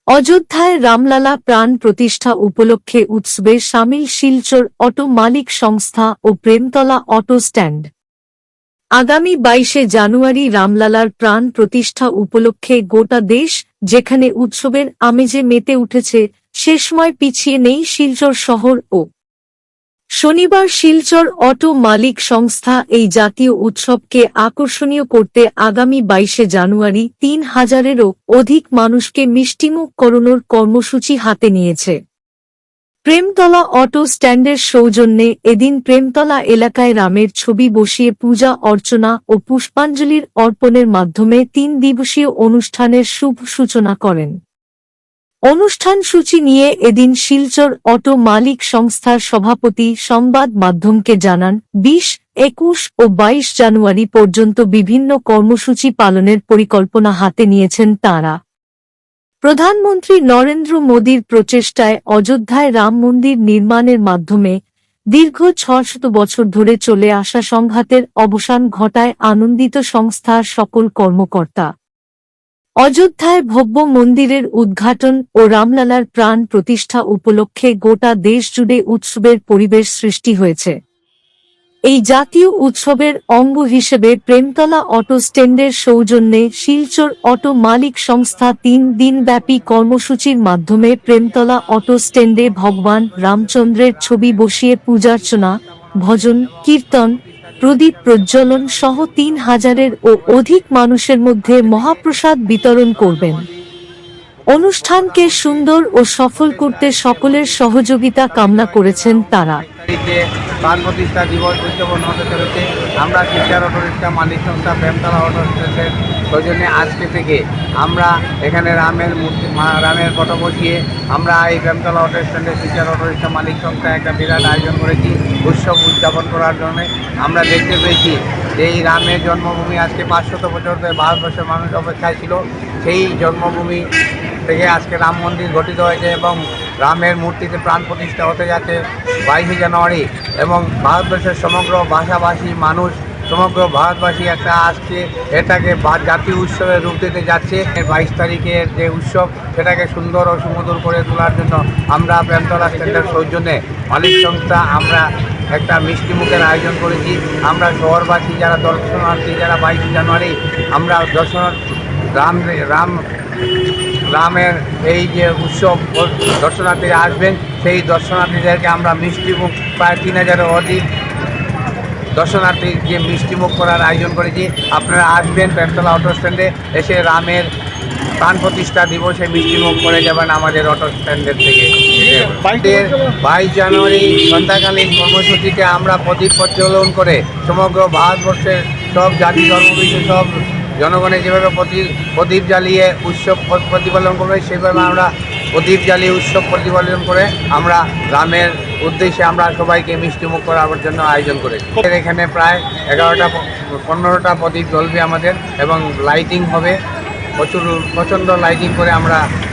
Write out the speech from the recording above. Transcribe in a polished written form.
অযোধ্যায় রামলালা প্রাণ প্রতিষ্ঠা উপলক্ষে উৎসবে সামিল শিলচর অটো মালিক সংস্থা ও প্রেমতলা অটো স্ট্যান্ড। আগামী ২২শে জানুয়ারি রামলালার প্রাণ প্রতিষ্ঠা উপলক্ষে গোটা দেশ যেখানে উৎসবের আমেজে মেতে উঠেছে, সে সময় পিছিয়ে নেই শিলচর শহর ও শনিবার শিলচর অটো মালিক সংস্থা এই জাতীয় উৎসবকে আকর্ষণীয় করতে আগামী ২২শে জানুয়ারি ৩,০০০-এরও অধিক মানুষকে মিষ্টিমুখ করানোর কর্মসূচি হাতে নিয়েছে। প্রেমতলা অটো স্ট্যান্ডের সৌজন্যে এদিন প্রেমতলা এলাকায় রামের ছবি বসিয়ে পূজা অর্চনা ও পুষ্পাঞ্জলির অর্পণের মাধ্যমে ৩ দিবসীয় অনুষ্ঠানের শুভ সূচনা করেন। অনুষ্ঠান সূচি নিয়ে এদিন শিলচর অটো মালিক সংস্থার সভাপতি সংবাদ মাধ্যমকে জানান, ২০, ২১ ও ২২ জানুয়ারি পর্যন্ত বিভিন্ন কর্মসূচি পালনের পরিকল্পনা হাতে নিয়েছেন তাঁরা। প্রধানমন্ত্রী নরেন্দ্র মোদীর প্রচেষ্টায় অযোধ্যায় রাম মন্দির নির্মাণের মাধ্যমে দীর্ঘ ৬০০ বছর ধরে চলে আসা সংঘাতের অবসান ঘটায় আনন্দিত সংস্থার সকল কর্মকর্তা। অযোধ্যায় ভব্য মন্দিরের উদ্ঘাটন ও রামলালার প্রাণ প্রতিষ্ঠা উপলক্ষে গোটা দেশ জুড়ে উৎসবের পরিবেশ সৃষ্টি হয়েছে। এই জাতীয় উৎসবের অঙ্গ হিসেবে প্রেমতলা অটো স্ট্যান্ডের সৌজন্যে শিলচর অটো মালিক সংস্থা ৩ দিনব্যাপী কর্মসূচির মাধ্যমে প্রেমতলা অটো স্ট্যান্ডে ভগবান রামচন্দ্রের ছবি বসিয়ে পূজার্চনা, ভজন, কীর্তন, প্রদীপ প্রজ্বলন সহ ৩,০০০-এরও অধিক মানুষের মধ্যে মহাপ্রসাদ বিতরণ করবেন। অনুষ্ঠানকে সুন্দর ও সফল করতে সকলের সহযোগিতা কামনা করেছেন তারা। প্রাণ প্রতিষ্ঠা দিবস উদযাপন হতে চলেছে। আমরা শিলচর অটো রিক্সা মালিক সংস্থা প্রেমতলা অটো স্ট্যান্ডের সৌজন্যে আজকে থেকে আমরা এখানে রামের ফটো বসিয়ে আমরা এই প্রেমতলা অটো স্ট্যান্ডে শিলচর অটো রিক্সা মালিক সংস্থা একটা বিরাট আয়োজন করেছি উৎসব উদযাপন করার জন্য। আমরা দেখতে পেয়েছি যে এই রামের জন্মভূমি আজকে ৫০০ বছর ধরে ভারতবর্ষের মানুষ অপেক্ষায় ছিল। সেই জন্মভূমি থেকে আজকে রাম মন্দির গঠিত হয়েছে এবং রামের মূর্তিতে প্রাণ প্রতিষ্ঠা হতে যাচ্ছে ২২শে জানুয়ারি এবং ভারতবর্ষের সমগ্র ভাষাভাষী মানুষ, সমগ্র ভারতবাসী একটা আজকে এটাকে জাতীয় উৎসবের রূপ দিতে যাচ্ছে। ২২ তারিখের যে উৎসব সেটাকে সুন্দর ও সুমধুর করে তোলার জন্য আমরা প্রেমতলা স্ট্যান্ডের সৌজন্যে মালিক সংস্থা আমরা একটা মিষ্টিমুখের আয়োজন করেছি। আমরা শহরবাসী যারা দর্শনার্থী যারা ২২ জানুয়ারি আমরা রামের এই যে উৎসব দর্শনার্থীরা আসবেন, সেই দর্শনার্থীদেরকে আমরা মিষ্টিমুখ প্রায় ৩,০০০-এরও অধিক দর্শনার্থী যে মিষ্টিমুখ করার আয়োজন করেছি। আপনারা আসবেন প্রেমতলা অটো স্ট্যান্ডে, এসে রামের প্রাণ প্রতিষ্ঠা দিবসে মিষ্টিমুখ করে যাবেন আমাদের অটো স্ট্যান্ডের থেকে। ২২ জানুয়ারি সন্ধ্যাকালীন কর্মসূচিতে আমরা প্রদীপ প্রজ্বলন করে সমগ্র ভারতবর্ষের সব জাতি ধর্মবিশেষ সব জনগণের যেভাবে প্রদীপ জ্বালিয়ে উৎসব প্রতিপালন করবে, সেভাবে আমরা প্রদীপ জ্বালিয়ে উৎসব প্রতিপালন করে আমরা রামের উদ্দেশ্যে আমরা সবাইকে মিষ্টিমুখ করার জন্য আয়োজন করেছি। এখানে প্রায় ১১-১৫টা প্রদীপ জ্বলবে আমাদের এবং লাইটিং হবে, প্রচণ্ড লাইটিং করে আমরা